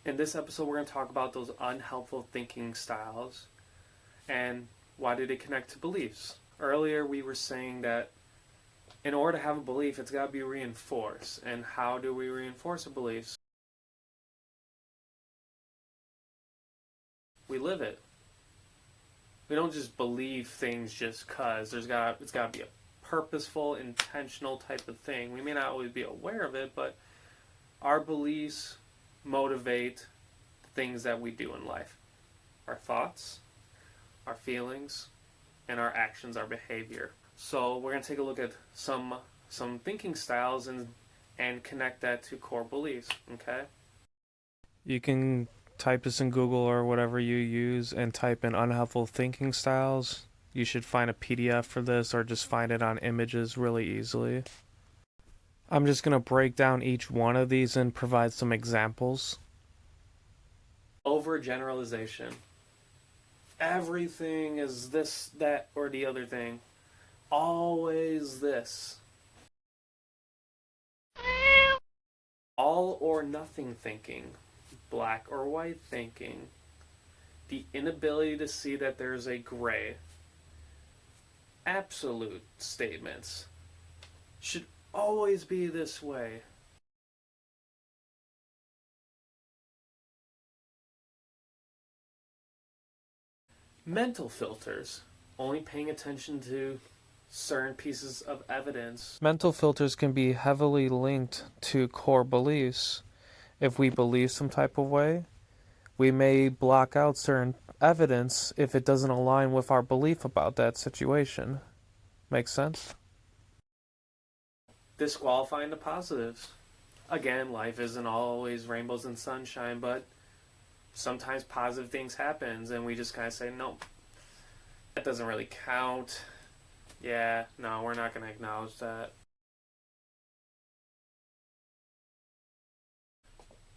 In this episode, we're going to talk about those unhelpful thinking styles and why do they connect to beliefs. Earlier, we were saying that in order to have a belief, it's got to be reinforced. And how do we reinforce a belief? We live it. We don't just believe things just because. It's got to be a purposeful, intentional type of thing. We may not always be aware of it, but our beliefs motivate things that we do in life. Our thoughts, our feelings, and our actions, our behavior. So we're going to take a look at some thinking styles and connect that to core beliefs, okay? You can type this in Google or whatever you use and type in unhelpful thinking styles. You should find a PDF for this or just find it on images really easily. I'm just going to break down each one of these and provide some examples. Overgeneralization. Everything is this, that, or the other thing. Always this. All or nothing thinking. Black or white thinking. The inability to see that there's a gray. Absolute statements. Should always be this way. Mental filters. Only paying attention to certain pieces of evidence. Mental filters can be heavily linked to core beliefs. If we believe some type of way, we may block out certain evidence if it doesn't align with our belief about that situation. Make sense? Disqualifying the positives. Again, life isn't always rainbows and sunshine, but sometimes positive things happen and we just kind of say, no, that doesn't really count. Yeah, no, we're not going to acknowledge that.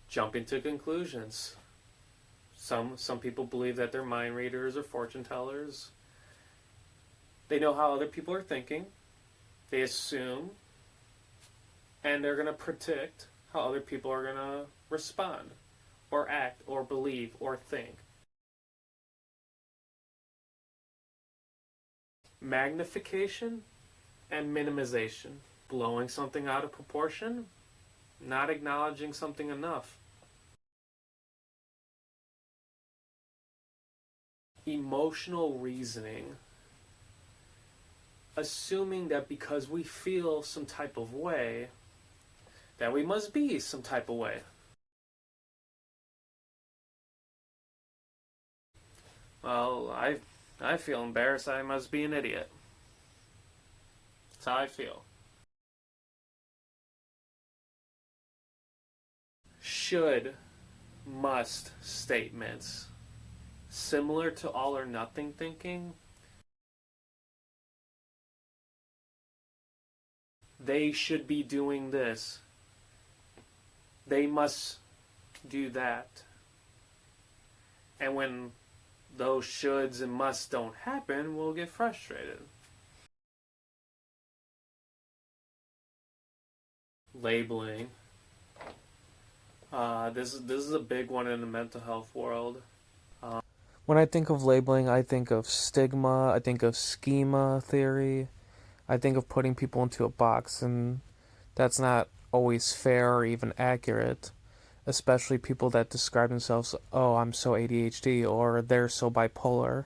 Jumping to conclusions. Some people believe that they're mind readers or fortune tellers. They know how other people are thinking. They assume. And they're going to predict how other people are going to respond or act or believe or think. Magnification and minimization. Blowing something out of proportion, not acknowledging something enough. Emotional reasoning. Assuming that because we feel some type of way, that we must be some type of way. Well, I feel embarrassed. I must be an idiot. That's how I feel. Should, must statements. Similar to all or nothing thinking. They should be doing this. They must do that. And when those shoulds and musts don't happen, we'll get frustrated. Labeling. This is a big one in the mental health world. When I think of labeling, I think of stigma, I think of schema theory, I think of putting people into a box, and that's not always fair or even accurate, especially people that describe themselves, oh, I'm so ADHD, or they're so bipolar.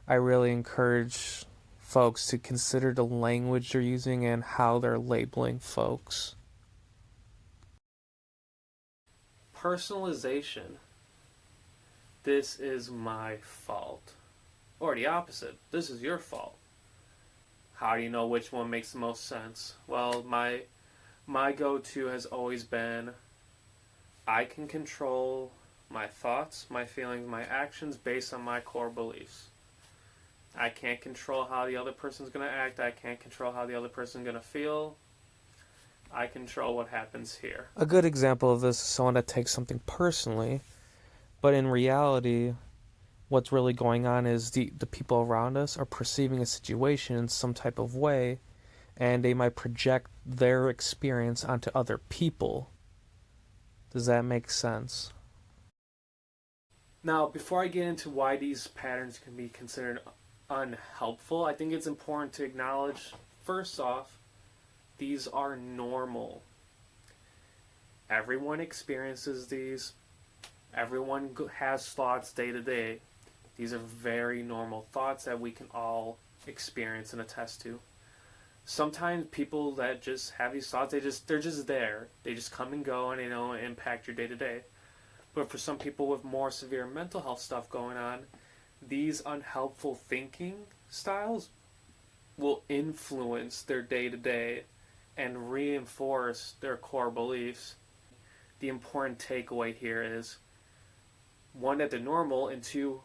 I really encourage folks to consider the language they're using and how they're labeling folks. Personalization. This is my fault. Or the opposite. This is your fault. How do you know which one makes the most sense? Well, my go-to has always been, I can control my thoughts, my feelings, my actions based on my core beliefs. I can't control how the other person's going to act. I can't control how the other person's going to feel. I control what happens here. A good example of this is someone that takes something personally, but in reality, what's really going on is the people around us are perceiving a situation in some type of way, and they might project their experience onto other people. Does that make sense? Now, before I get into why these patterns can be considered unhelpful, I think it's important to acknowledge, first off, these are normal. Everyone experiences these. Everyone has thoughts day to day. These are very normal thoughts that we can all experience and attest to. Sometimes people that just have these thoughts, they're just there. They just come and go, and they don't impact your day to day. But for some people with more severe mental health stuff going on, these unhelpful thinking styles will influence their day to day and reinforce their core beliefs. The important takeaway here is, one, that they're normal, and two,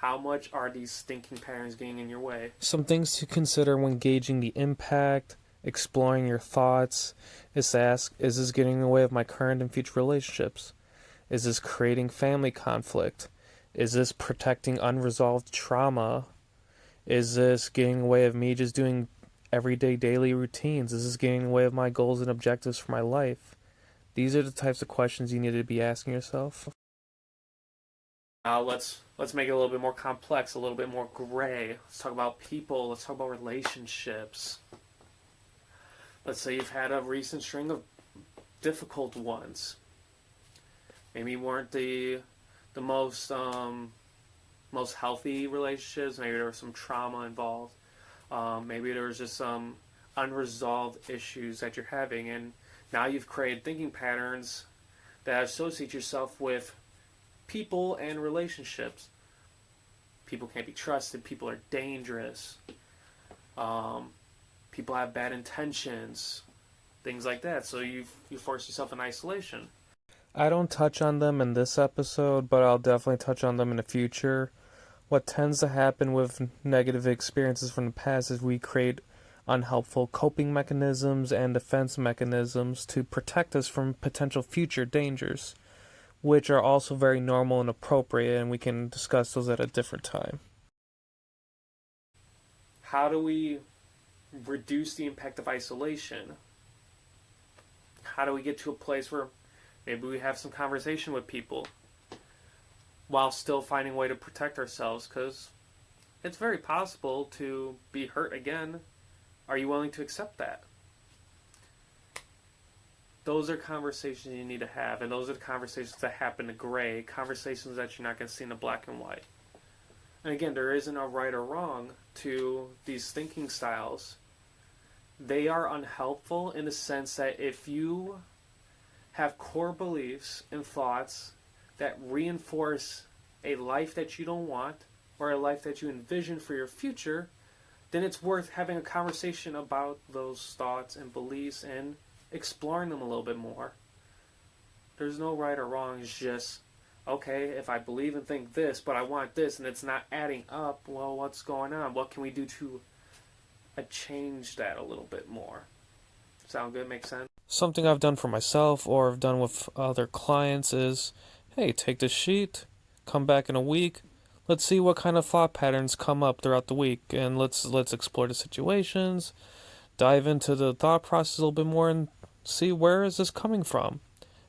how much are these thinking patterns getting in your way? Some things to consider when gauging the impact, exploring your thoughts, is to ask, is this getting in the way of my current and future relationships? Is this creating family conflict? Is this protecting unresolved trauma? Is this getting in the way of me just doing everyday daily routines? Is this getting in the way of my goals and objectives for my life? These are the types of questions you need to be asking yourself. Now let's make it a little bit more complex, a little bit more gray. Let's talk about people. Let's talk about relationships. Let's say you've had a recent string of difficult ones. Maybe you weren't the most healthy relationships. Maybe there was some trauma involved. Maybe there was just some unresolved issues that you're having, and now you've created thinking patterns that associate yourself with people and relationships. People can't be trusted. People are dangerous. People have bad intentions. Things like that. So you force yourself in isolation. I don't touch on them in this episode, but I'll definitely touch on them in the future. What tends to happen with negative experiences from the past is we create unhelpful coping mechanisms and defense mechanisms to protect us from potential future dangers, which are also very normal and appropriate, and we can discuss those at a different time. How do we reduce the impact of isolation? How do we get to a place where maybe we have some conversation with people while still finding a way to protect ourselves? Because it's very possible to be hurt again. Are you willing to accept that? Those are conversations you need to have, and those are the conversations that happen in gray, conversations that you're not going to see in the black and white. And again, there isn't a right or wrong to these thinking styles. They are unhelpful in the sense that if you have core beliefs and thoughts that reinforce a life that you don't want or a life that you envision for your future, then it's worth having a conversation about those thoughts and beliefs and exploring them a little bit more. There's no right or wrong. It's just, okay, if I believe and think this, but I want this, and it's not adding up, well, what's going on? What can we do to change that a little bit more? Sound good? Make sense? Something I've done for myself or I've done with other clients is, hey, take this sheet, come back in a week, let's see what kind of thought patterns come up throughout the week, and let's explore the situations, dive into the thought process a little bit more, and see, where is this coming from?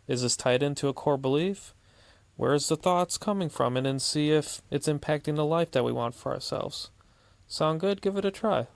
Is this tied into a core belief? Where is the thoughts coming from? And then see if it's impacting the life that we want for ourselves. Sound good? Give it a try.